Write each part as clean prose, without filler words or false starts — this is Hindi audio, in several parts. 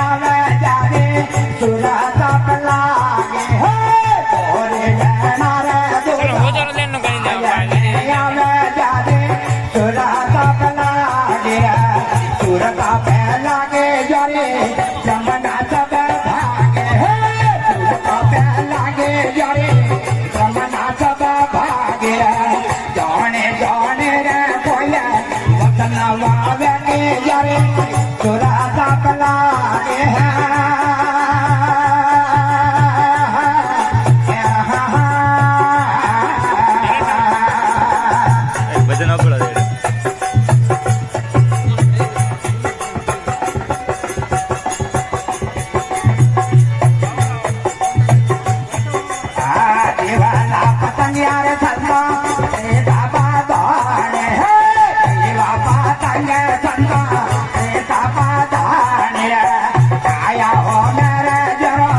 आवे जारे सुरा तप लागे तोरे नैना रे आवे जारे सुरा तप लागे सुर का पहला के जारे जमना सब भागे सुर का पहला के जारे जमना सब भागे जाने जाने रे कोया वतन वावे के जारे सुरा तप लागे भजन आपड़ा दे देवाला पतंगिया रे संता रे दाबा दाने देवा पतंग संता रे दाबा दाने आया हो मेरे जरा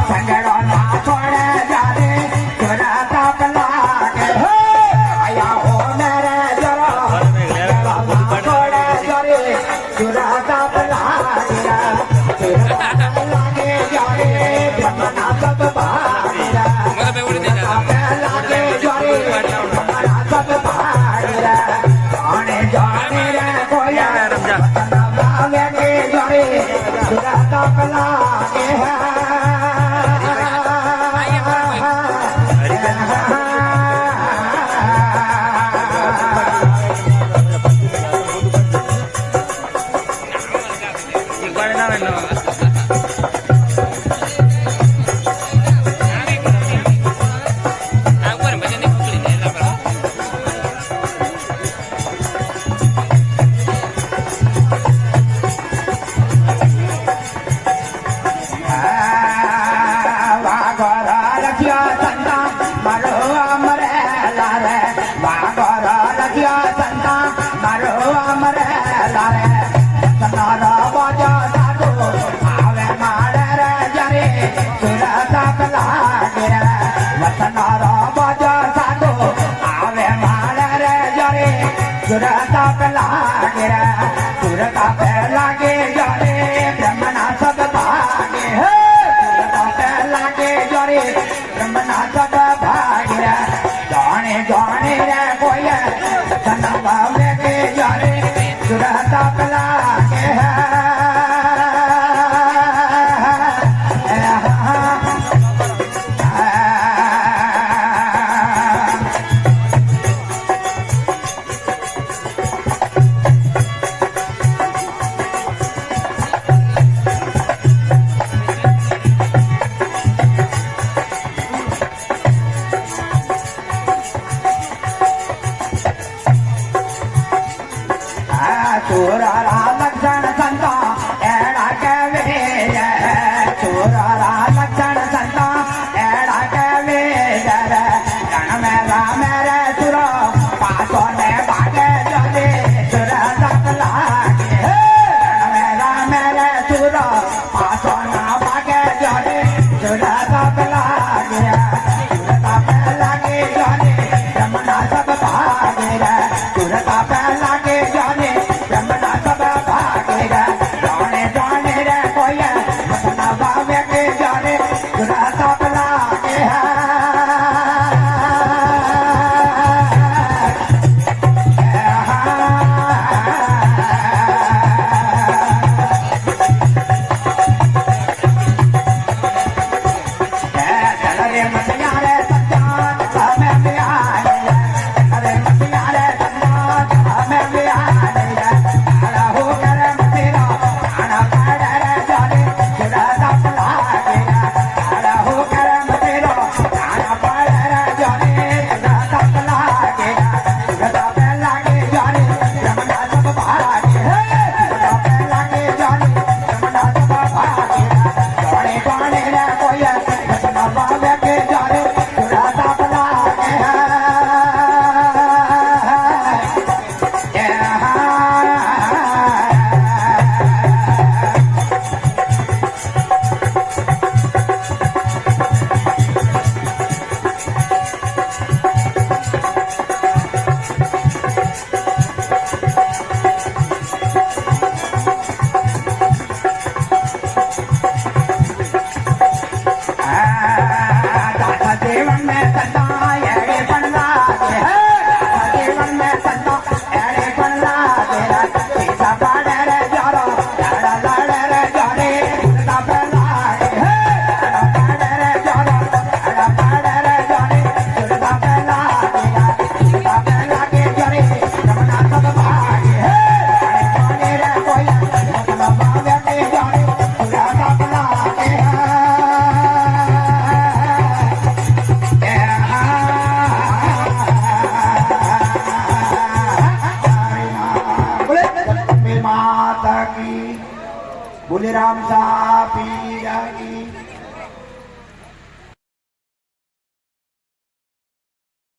संगड़ो ना छोड़े जाने सुरा तप लागे आया हो मेरे जरा छोड़े जाने सुरा तप लागे सुरा तप लागे जाने जमना सब भागे लागे जाने जमना सब भागे जाने जाने रे कोया लागे के जाने सुरा तप लागे बोले राम साहब पीर